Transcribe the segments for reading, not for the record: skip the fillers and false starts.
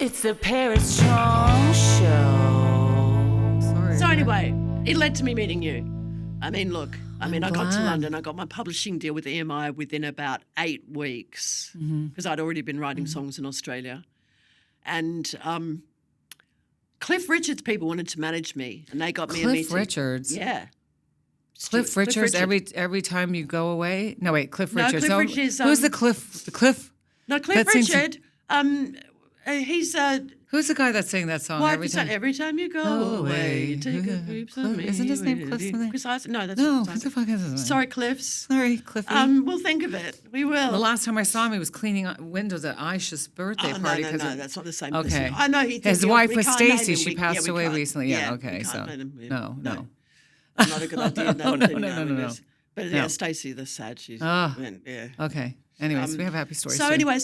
It's the Paris Chong Show. Sorry. So anyway, it led to me meeting you. I mean, look, I got to glad. London. I got my publishing deal with EMI within about 8 weeks because I'd already been writing songs in Australia. And Cliff Richard's people wanted to manage me, and they got me a meeting. Cliff Richards. Yeah. Cliff Richards. Richard. Every time you go away. No, wait. Cliff No, Richards. Cliff Richards, Who's the Cliff? The Cliff. No, Cliff that sings- Richard. He's Who's the guy that sang that song every time? Every time you go away, you take a peep of me. Isn't his name Cliff something? Chris Isaac? No, that's No, not what the fuck is his name? Sorry, Cliffs. Sorry, Cliffy. We'll think of it. We will. The last time I saw him, he was cleaning windows at Aisha's birthday party. No, that's not the same Okay. person. I know he. His we wife was can't name Stacey. him. She We- passed we away can't- recently. Yeah. we Okay. can't So name him. no. Not a good idea. No. But yeah, Stacey, the sad. She's Ah. yeah. Okay. Anyways, we have happy stories. So too. anyway,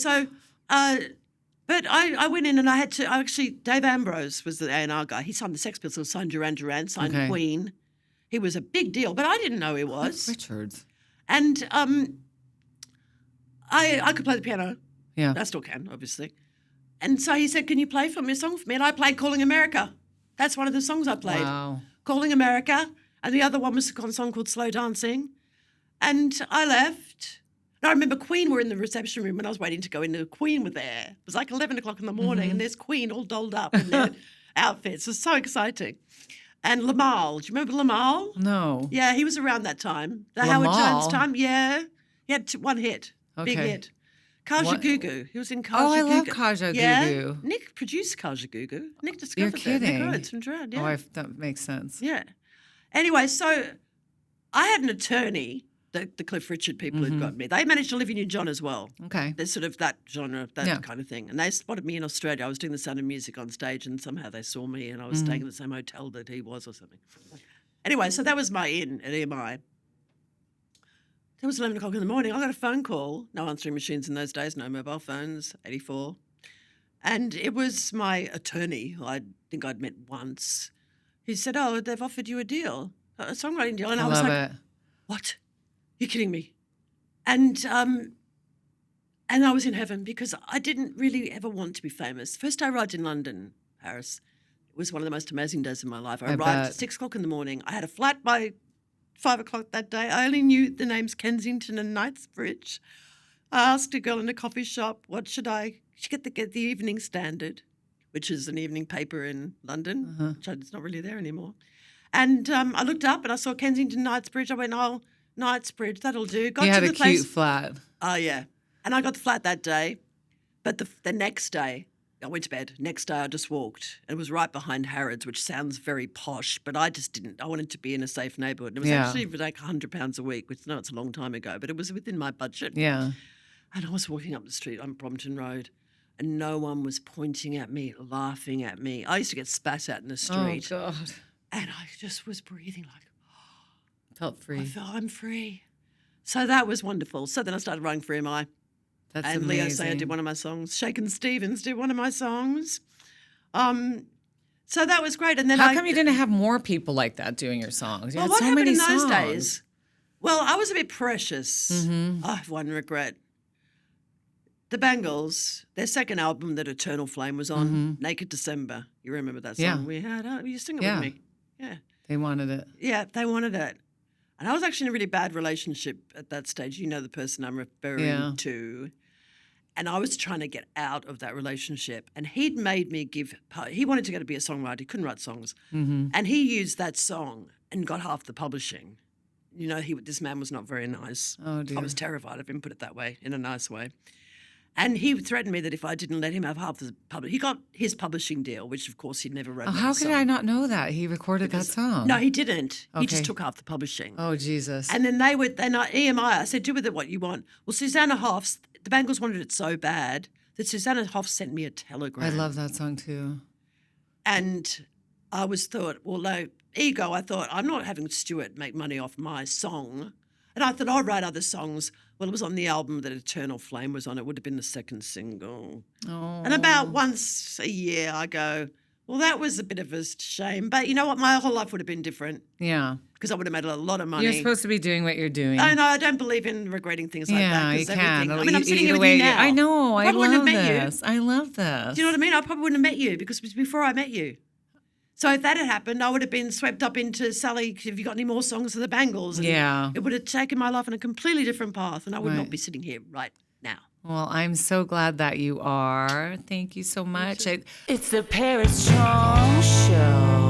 but I went in and I had to. Dave Ambrose was the A&R guy. He signed the Sex Pistols, signed Duran Duran, signed Okay. Queen. He was a big deal, but I didn't know he was. Cliff Richards. And I could play the piano. Yeah. I still can, obviously. And so he said, "Can you play for me a song for me?" And I played "Calling America." That's one of the songs I played. Wow. "Calling America," and the other one was a song called "Slow Dancing." And I left. And I remember Queen were in the reception room when I was waiting to go in. Queen were there. It was like 11 o'clock in the morning, and there's Queen all dolled up in their outfits. It was so exciting. And Lamal, do you remember Lamal? No. Yeah, he was around that time. The Howard Lamal? Jones time, yeah. He had one hit, big Okay. hit. Kaja What- Gugu. He was in Kaja Gugu. Oh, I love Kaja Yeah. Gugu. Nick produced Kaja Gugu. Nick You're discovered that. kidding. Nick Rhodes from Duran, yeah. Oh, that makes sense. Yeah. Anyway, so I had an attorney, the Cliff Richard people who'd got me. They managed Olivia Newton-John as well. Okay. There's sort of that genre, that Yeah. kind of thing. And they spotted me in Australia. I was doing The Sound of Music on stage, and somehow they saw me, and I was staying in the same hotel that he was or something. Anyway, so that was my in at EMI. It was 11 o'clock in the morning. I got a phone call. No answering machines in those days, no mobile phones, 84. And it was my attorney, who I think I'd met once. He said, "Oh, they've offered you a deal, a songwriting deal." And I was love like, it. "What? You're kidding me?" And I was in heaven because I didn't really ever want to be famous. First I arrived in London, Paris. It was one of the most amazing days of my life. I arrived bet. at 6 o'clock in the morning. I had a flat by 5 o'clock that day. I only knew the names Kensington and Knightsbridge. I asked a girl in a coffee shop, "What should I?" She get the Evening Standard, which is an evening paper in London, which it's not really there anymore. And I looked up and I saw Kensington, Knightsbridge. I went, "Oh, Knightsbridge, that'll do." Got You to had the a place. cute flat. Oh, yeah. And I got the flat that day. But the next day, I went to bed. Next day, I just walked. It was right behind Harrods, which sounds very posh, but I just didn't. I wanted to be in a safe neighbourhood. It was Yeah. actually like £100 a week, which, no, it's a long time ago, but it was within my budget. Yeah. And I was walking up the street on Brompton Road, and no one was pointing at me, laughing at me. I used to get spat at in the street. Oh, God. And I just was breathing like, Felt free. I felt I'm free. So that was wonderful. So then I started writing for EMI. That's And amazing. Leo Sayer did one of my songs. Shakin' Stevens did one of my songs. So that was great. And then How come you didn't have more people like that doing your songs? You Well, had what so happened many in those songs. days? Well, I was a bit precious. Mm-hmm. I have one regret. The Bangles, their second album that Eternal Flame was on, Naked December. You remember that song? Mm-hmm. Yeah. We had, you sing it Yeah. with me. Yeah. They wanted it. Yeah, they wanted it. And I was actually in a really bad relationship at that stage. You know the person I'm referring to. And I was trying to get out of that relationship. And he'd made me he wanted to go to be a songwriter. He couldn't write songs. And he used that song and got half the publishing. You know, this man was not very nice. Oh, dear. I was terrified of him, put it that way, in a nice way. And he threatened me that if I didn't let him have half the he got his publishing deal, which of course he'd never wrote. Oh, how could I not know that? He recorded that song. No, he didn't. He just Okay. took half the publishing. Oh, Jesus. And then EMI, I said, "Do with it what you want." Well, Susanna Hoffs, the Bangles wanted it so bad that Susanna Hoffs sent me a telegram. I love that song too. And I thought, well, like, ego, I thought, I'm not having Stuart make money off my song. And I thought, I'll write other songs. Well, it was on the album that Eternal Flame was on. It would have been the second single. Oh. And about once a year I go, Well, that was a bit of a shame. But you know what? My whole life would have been different Yeah. because I would have made a lot of money. You're supposed to be doing what you're doing. I know. I don't believe in regretting things like that. Yeah, 'Cause you can. everything. I mean, I'm sitting here Either with you way, now. I know. I probably wouldn't love have met this. I love this. Do you know what I mean? I probably wouldn't have met you because it was before I met you. So if that had happened, I would have been swept up into Sally, have you got any more songs of the Bangles? And Yeah. it would have taken my life on a completely different path, and I would Right. not be sitting here right now. Well, I'm so glad that you are. Thank you so much. It's the Paris Chong Show.